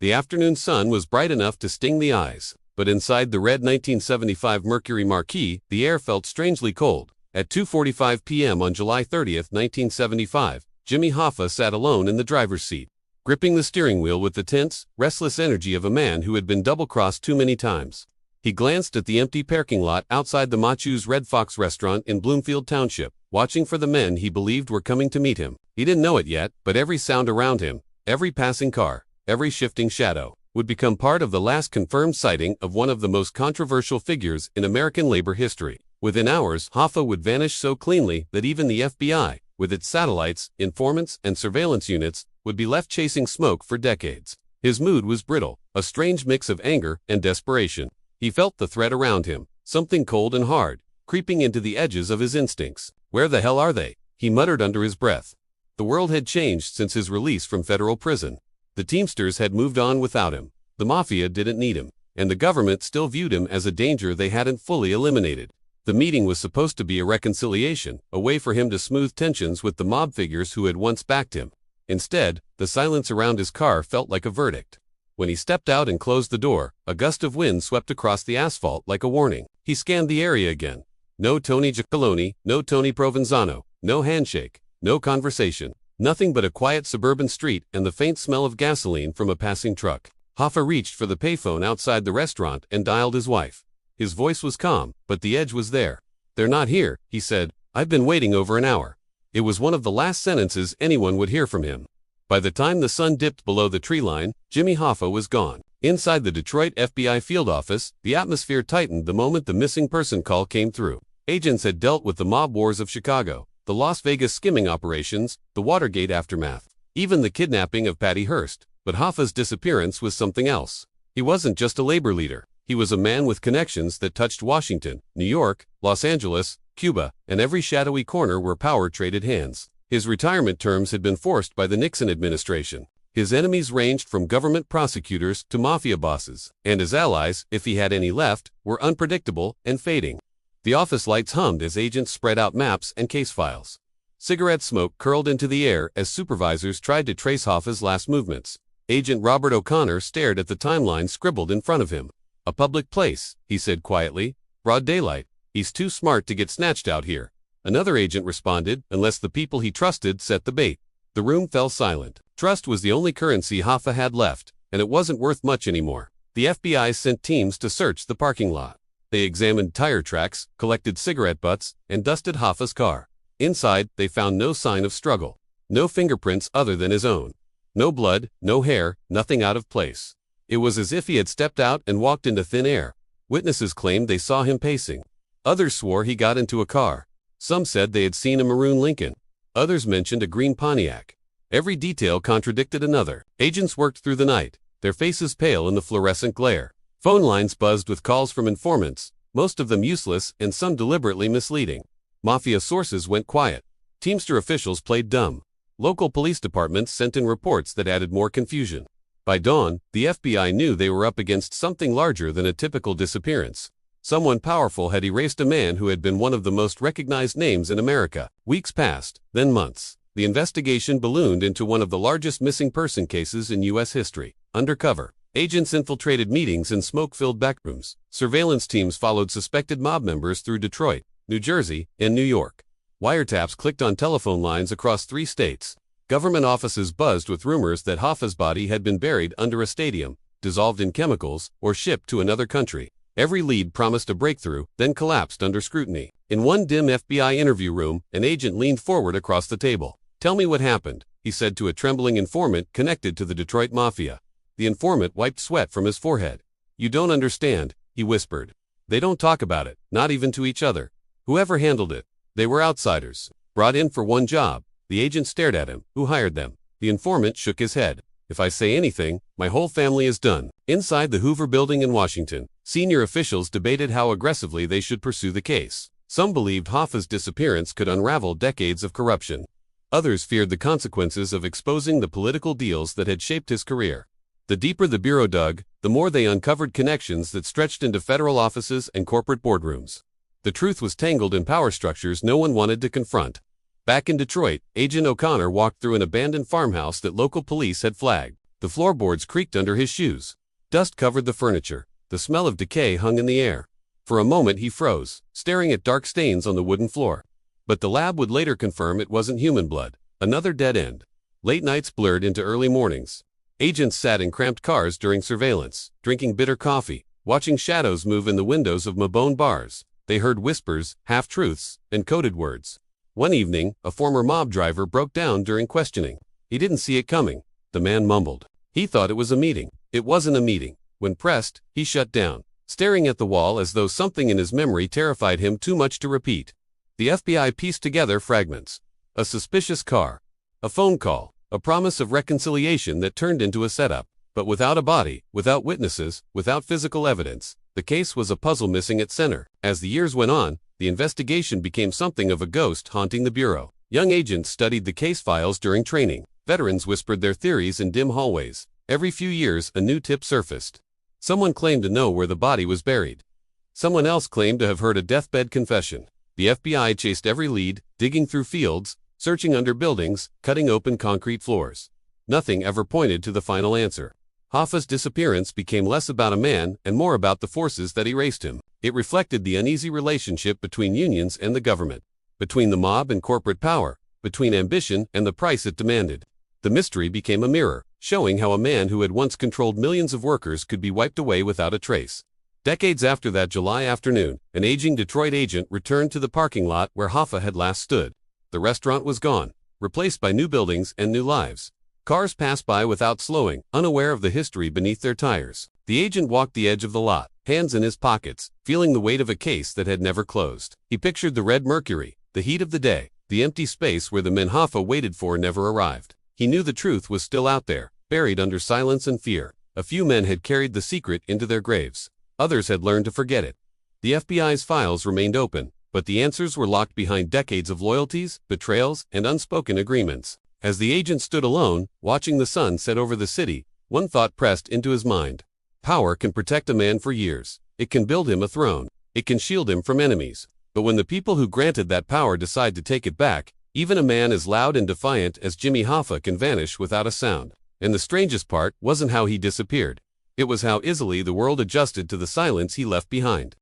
The afternoon sun was bright enough to sting the eyes, but inside the red 1975 Mercury Marquis, the air felt strangely cold. At 2:45 p.m. on July 30, 1975, Jimmy Hoffa sat alone in the driver's seat, gripping the steering wheel with the tense, restless energy of a man who had been double-crossed too many times. He glanced at the empty parking lot outside the Machu's Red Fox restaurant in Bloomfield Township, watching for the men he believed were coming to meet him. He didn't know it yet, but every sound around him, every passing car, every shifting shadow, would become part of the last confirmed sighting of one of the most controversial figures in American labor history. Within hours, Hoffa would vanish so cleanly that even the FBI, with its satellites, informants, and surveillance units, would be left chasing smoke for decades. His mood was brittle, a strange mix of anger and desperation. He felt the threat around him, something cold and hard, creeping into the edges of his instincts. "Where the hell are they?" he muttered under his breath. The world had changed since his release from federal prison. The Teamsters had moved on without him. The Mafia didn't need him, and the government still viewed him as a danger they hadn't fully eliminated. The meeting was supposed to be a reconciliation, a way for him to smooth tensions with the mob figures who had once backed him. Instead, the silence around his car felt like a verdict. When he stepped out and closed the door, a gust of wind swept across the asphalt like a warning. He scanned the area again. No Tony Giacalone, no Tony Provenzano, no handshake, no conversation. Nothing but a quiet suburban street and the faint smell of gasoline from a passing truck. Hoffa reached for the payphone outside the restaurant and dialed his wife. His voice was calm, but the edge was there. "They're not here," he said. "I've been waiting over an hour." It was one of the last sentences anyone would hear from him. By the time the sun dipped below the tree line, Jimmy Hoffa was gone. Inside the Detroit FBI field office, the atmosphere tightened the moment the missing person call came through. Agents had dealt with the mob wars of Chicago, the Las Vegas skimming operations, the Watergate aftermath, even the kidnapping of Patty Hearst. But Hoffa's disappearance was something else. He wasn't just a labor leader. He was a man with connections that touched Washington, New York, Los Angeles, Cuba, and every shadowy corner where power traded hands. His retirement terms had been forced by the Nixon administration. His enemies ranged from government prosecutors to mafia bosses, and his allies, if he had any left, were unpredictable and fading. The office lights hummed as agents spread out maps and case files. Cigarette smoke curled into the air as supervisors tried to trace Hoffa's last movements. Agent Robert O'Connor stared at the timeline scribbled in front of him. "A public place," he said quietly. "Broad daylight. He's too smart to get snatched out here." Another agent responded, "Unless the people he trusted set the bait." The room fell silent. Trust was the only currency Hoffa had left, and it wasn't worth much anymore. The FBI sent teams to search the parking lot. They examined tire tracks, collected cigarette butts, and dusted Hoffa's car. Inside, they found no sign of struggle. No fingerprints other than his own. No blood, no hair, nothing out of place. It was as if he had stepped out and walked into thin air. Witnesses claimed they saw him pacing. Others swore he got into a car. Some said they had seen a maroon Lincoln. Others mentioned a green Pontiac. Every detail contradicted another. Agents worked through the night, their faces pale in the fluorescent glare. Phone lines buzzed with calls from informants, most of them useless and some deliberately misleading. Mafia sources went quiet. Teamster officials played dumb. Local police departments sent in reports that added more confusion. By dawn, the FBI knew they were up against something larger than a typical disappearance. Someone powerful had erased a man who had been one of the most recognized names in America. Weeks passed, then months. The investigation ballooned into one of the largest missing person cases in U.S. history. Undercover, agents infiltrated meetings in smoke-filled backrooms. Surveillance teams followed suspected mob members through Detroit, New Jersey, and New York. Wiretaps clicked on telephone lines across 3 states. Government offices buzzed with rumors that Hoffa's body had been buried under a stadium, dissolved in chemicals, or shipped to another country. Every lead promised a breakthrough, then collapsed under scrutiny. In one dim FBI interview room, an agent leaned forward across the table. "Tell me what happened," he said to a trembling informant connected to the Detroit Mafia. The informant wiped sweat from his forehead. "You don't understand," he whispered. "They don't talk about it, not even to each other. Whoever handled it, they were outsiders, brought in for one job." The agent stared at him. "Who hired them?" The informant shook his head. "If I say anything, my whole family is done." Inside the Hoover building in Washington, senior officials debated how aggressively they should pursue the case. Some believed Hoffa's disappearance could unravel decades of corruption. Others feared the consequences of exposing the political deals that had shaped his career. The deeper the Bureau dug, the more they uncovered connections that stretched into federal offices and corporate boardrooms. The truth was tangled in power structures no one wanted to confront. Back in Detroit, Agent O'Connor walked through an abandoned farmhouse that local police had flagged. The floorboards creaked under his shoes. Dust covered the furniture. The smell of decay hung in the air. For a moment he froze, staring at dark stains on the wooden floor. But the lab would later confirm it wasn't human blood. Another dead end. Late nights blurred into early mornings. Agents sat in cramped cars during surveillance, drinking bitter coffee, watching shadows move in the windows of Mabone bars. They heard whispers, half-truths, and coded words. One evening, a former mob driver broke down during questioning. He didn't see it coming. The man mumbled. He thought it was a meeting. It wasn't a meeting. When pressed, he shut down, staring at the wall as though something in his memory terrified him too much to repeat. The FBI pieced together fragments. A suspicious car. A phone call. A promise of reconciliation that turned into a setup. But without a body, without witnesses, without physical evidence, the case was a puzzle missing its center. As the years went on, the investigation became something of a ghost haunting the bureau. Young agents studied the case files during training. Veterans whispered their theories in dim hallways. Every few years, a new tip surfaced. Someone claimed to know where the body was buried. Someone else claimed to have heard a deathbed confession. The FBI chased every lead, digging through fields, searching under buildings, cutting open concrete floors. Nothing ever pointed to the final answer. Hoffa's disappearance became less about a man and more about the forces that erased him. It reflected the uneasy relationship between unions and the government, between the mob and corporate power, between ambition and the price it demanded. The mystery became a mirror, showing how a man who had once controlled millions of workers could be wiped away without a trace. Decades after that July afternoon, an aging Detroit agent returned to the parking lot where Hoffa had last stood. The restaurant was gone, replaced by new buildings and new lives. Cars passed by without slowing, unaware of the history beneath their tires. The agent walked the edge of the lot, hands in his pockets, feeling the weight of a case that had never closed. He pictured the red mercury, the heat of the day, the empty space where the men Hoffa waited for never arrived. He knew the truth was still out there, buried under silence and fear. A few men had carried the secret into their graves. Others had learned to forget it. The FBI's files remained open, but the answers were locked behind decades of loyalties, betrayals, and unspoken agreements. As the agent stood alone, watching the sun set over the city, one thought pressed into his mind. Power can protect a man for years. It can build him a throne. It can shield him from enemies. But when the people who granted that power decide to take it back, even a man as loud and defiant as Jimmy Hoffa can vanish without a sound. And the strangest part wasn't how he disappeared. It was how easily the world adjusted to the silence he left behind.